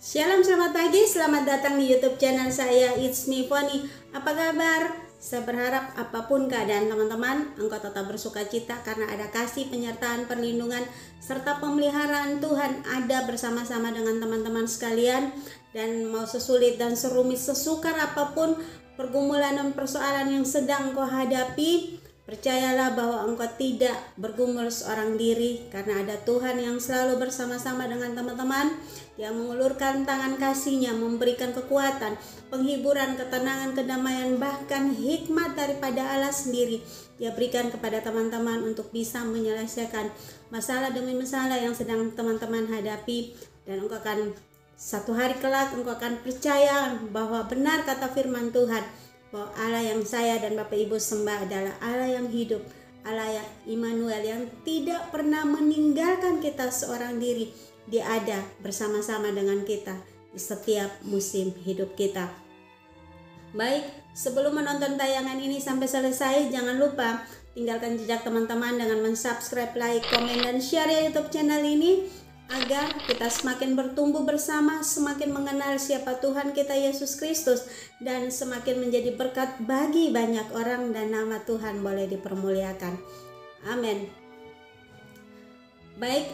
Shalom, selamat pagi, selamat datang di YouTube channel saya, It's Me Foni. Apa kabar? Saya berharap apapun keadaan teman-teman, engkau tetap bersuka cita karena ada kasih, penyertaan, perlindungan, serta pemeliharaan Tuhan ada bersama-sama dengan teman-teman sekalian. Dan mau sesulit dan serumit, sesukar apapun pergumulan dan persoalan yang sedang engkau hadapi, percayalah bahwa engkau tidak bergumul seorang diri, karena ada Tuhan yang selalu bersama-sama dengan teman-teman, yang mengulurkan tangan kasih-Nya, memberikan kekuatan, penghiburan, ketenangan, kedamaian, bahkan hikmat daripada Allah sendiri. Dia berikan kepada teman-teman untuk bisa menyelesaikan masalah demi masalah yang sedang teman-teman hadapi. Dan engkau akan satu hari kelak engkau akan percaya bahwa benar kata firman Tuhan, bahwa Allah yang saya dan Bapak Ibu sembah adalah Allah yang hidup, Allah yang Immanuel, yang tidak pernah meninggalkan kita seorang diri. Dia ada bersama-sama dengan kita di setiap musim hidup kita. Baik, sebelum menonton tayangan ini sampai selesai, jangan lupa tinggalkan jejak teman-teman dengan mensubscribe, like, komen, dan share ya YouTube channel ini, agar kita semakin bertumbuh bersama, semakin mengenal siapa Tuhan kita Yesus Kristus, dan semakin menjadi berkat bagi banyak orang, dan nama Tuhan boleh dipermuliakan. Amin. Baik,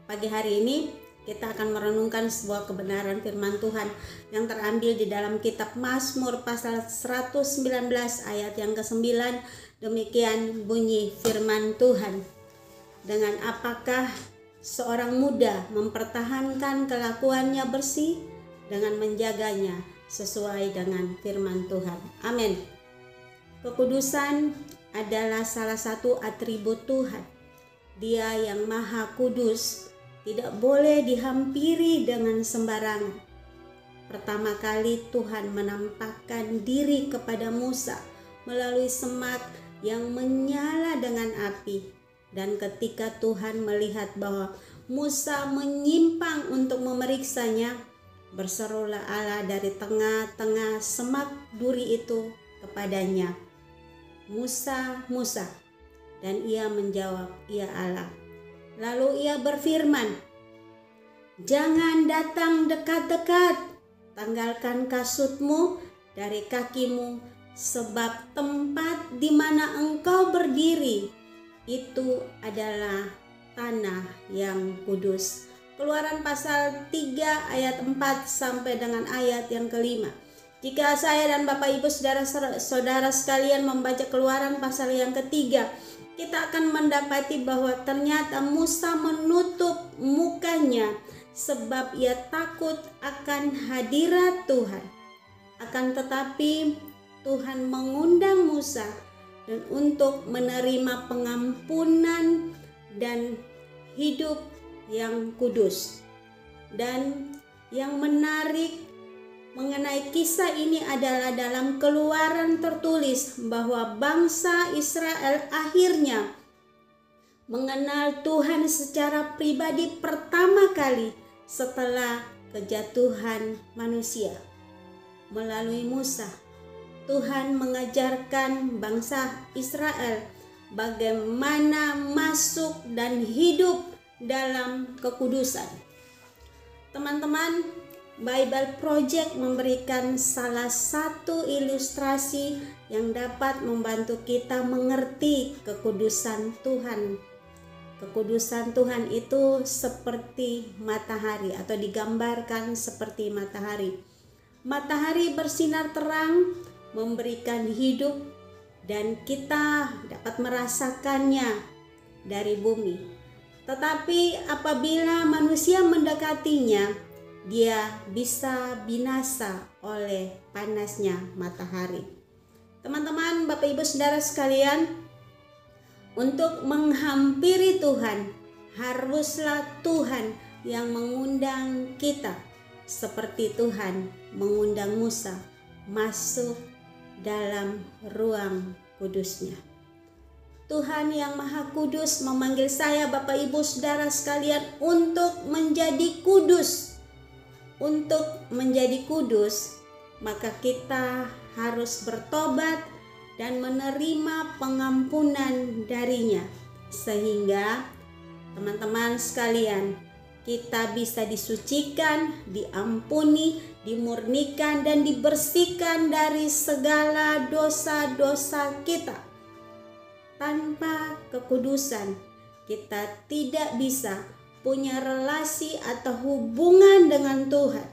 pagi hari ini kita akan merenungkan sebuah kebenaran firman Tuhan yang terambil di dalam kitab Mazmur pasal 119 ayat yang ke-9. Demikian bunyi firman Tuhan. Dengan apakah seorang muda mempertahankan kelakuannya bersih? Dengan menjaganya sesuai dengan firman Tuhan. Amin. Kekudusan adalah salah satu atribut Tuhan. Dia yang maha kudus, tidak boleh dihampiri dengan sembarangan. Pertama kali Tuhan menampakkan diri kepada Musa melalui semak yang menyala dengan api. Dan ketika Tuhan melihat bahwa Musa menyimpang untuk memeriksanya, berserulah Allah dari tengah-tengah semak duri itu kepadanya, "Musa, Musa." Dan ia menjawab, "Ya Allah." Lalu ia berfirman, "Jangan datang dekat-dekat, tanggalkan kasutmu dari kakimu, sebab tempat di mana engkau berdiri itu adalah tanah yang kudus." Keluaran pasal 3 ayat 4 sampai dengan ayat yang ke-5. Jika saya dan Bapak Ibu saudara sekalian membaca Keluaran pasal yang ketiga, kita akan mendapati bahwa ternyata Musa menutup mukanya sebab ia takut akan hadirat Tuhan. Akan tetapi Tuhan mengundang Musa dan untuk menerima pengampunan dan hidup yang kudus. Dan yang menarik mengenai kisah ini adalah dalam Keluaran tertulis bahwa bangsa Israel akhirnya mengenal Tuhan secara pribadi pertama kali setelah kejatuhan manusia. Melalui Musa, Tuhan mengajarkan bangsa Israel bagaimana masuk dan hidup dalam kekudusan. Teman-teman, Bible Project memberikan salah satu ilustrasi yang dapat membantu kita mengerti kekudusan Tuhan. Kekudusan Tuhan itu seperti matahari atau digambarkan seperti matahari. Matahari bersinar terang, memberikan hidup, dan kita dapat merasakannya dari bumi. Tetapi apabila manusia mendekatinya, dia bisa binasa oleh panasnya matahari. Teman-teman, Bapak Ibu saudara sekalian, untuk menghampiri Tuhan, haruslah Tuhan yang mengundang kita, seperti Tuhan mengundang Musa masuk dalam ruang kudusnya. Tuhan yang Maha Kudus memanggil saya, Bapak Ibu saudara sekalian, untuk menjadi kudus. Untuk menjadi kudus, maka kita harus bertobat dan menerima pengampunan darinya. Sehingga teman-teman sekalian, kita bisa disucikan, diampuni, dimurnikan, dan dibersihkan dari segala dosa-dosa kita. Tanpa kekudusan, kita tidak bisa punya relasi atau hubungan dengan Tuhan.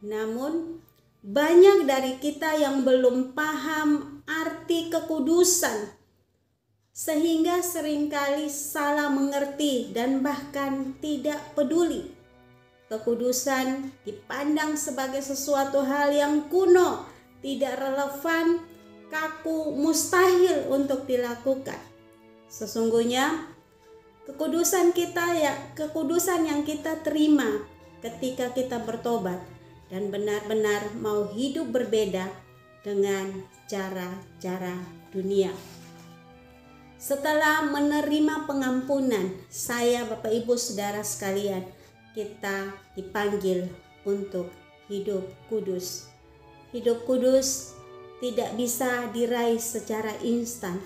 Namun, banyak dari kita yang belum paham arti kekudusan, sehingga seringkali salah mengerti dan bahkan tidak peduli. Kekudusan dipandang sebagai sesuatu hal yang kuno, tidak relevan, kaku, mustahil untuk dilakukan. Sesungguhnya kekudusan yang kita terima ketika kita bertobat dan benar-benar mau hidup berbeda dengan cara-cara dunia. Setelah menerima pengampunan, saya, Bapak Ibu, Saudara sekalian, kita dipanggil untuk hidup kudus. Hidup kudus tidak bisa diraih secara instan.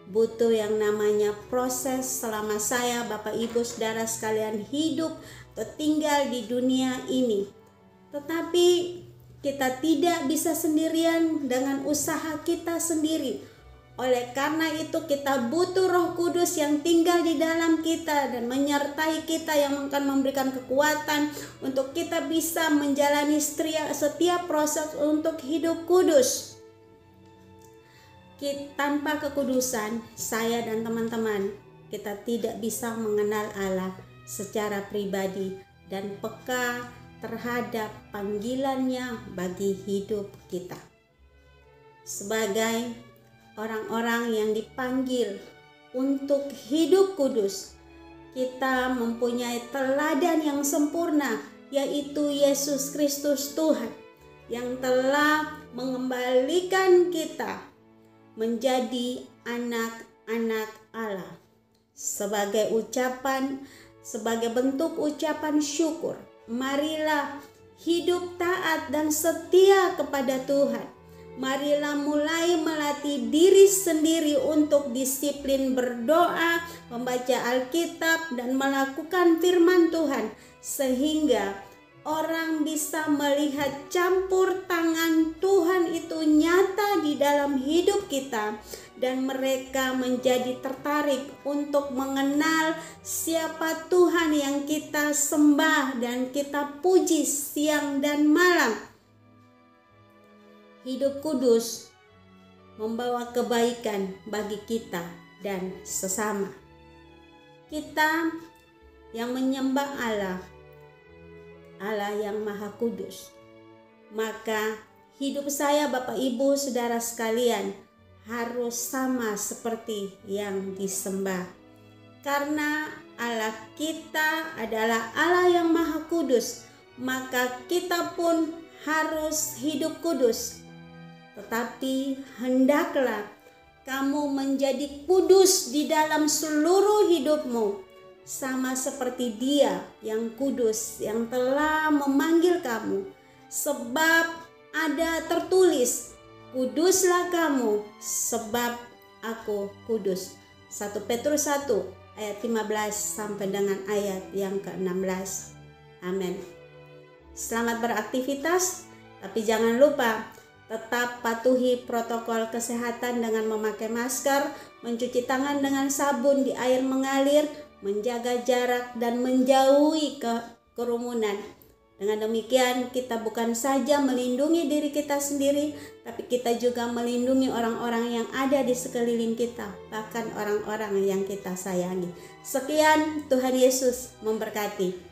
Butuh yang namanya proses selama saya, Bapak Ibu, Saudara sekalian hidup atau tinggal di dunia ini. Tetapi kita tidak bisa sendirian dengan usaha kita sendiri. Oleh karena itu kita butuh Roh Kudus yang tinggal di dalam kita dan menyertai kita, yang akan memberikan kekuatan untuk kita bisa menjalani setiap proses untuk hidup kudus. Tanpa kekudusan, saya dan teman-teman, kita tidak bisa mengenal Allah secara pribadi dan peka terhadap panggilannya bagi hidup kita. Sebagai orang-orang yang dipanggil untuk hidup kudus, kita mempunyai teladan yang sempurna, yaitu Yesus Kristus Tuhan, yang telah mengembalikan kita menjadi anak-anak Allah. Sebagai bentuk ucapan syukur, marilah hidup taat dan setia kepada Tuhan. Marilah mulai melatih diri sendiri untuk disiplin berdoa, membaca Alkitab, dan melakukan firman Tuhan, sehingga orang bisa melihat campur tangan Tuhan itu nyata di dalam hidup kita, dan mereka menjadi tertarik untuk mengenal siapa Tuhan yang kita sembah dan kita puji siang dan malam. Hidup kudus membawa kebaikan bagi kita dan sesama. Kita yang menyembah Allah yang Maha Kudus, maka hidup saya, Bapak Ibu, Saudara sekalian, harus sama seperti yang disembah. Karena Allah kita adalah Allah yang Maha Kudus, maka kita pun harus hidup kudus. Tetapi hendaklah kamu menjadi kudus di dalam seluruh hidupmu, sama seperti Dia yang kudus yang telah memanggil kamu. Sebab ada tertulis, kuduslah kamu sebab aku kudus. 1 Petrus 1 ayat 15 sampai dengan ayat yang ke-16. Amin. Selamat beraktivitas, tapi jangan lupa tetap patuhi protokol kesehatan dengan memakai masker, mencuci tangan dengan sabun di air mengalir, menjaga jarak, dan menjauhi kerumunan. Dengan demikian, kita bukan saja melindungi diri kita sendiri, tapi kita juga melindungi orang-orang yang ada di sekeliling kita, bahkan orang-orang yang kita sayangi. Sekian, Tuhan Yesus memberkati.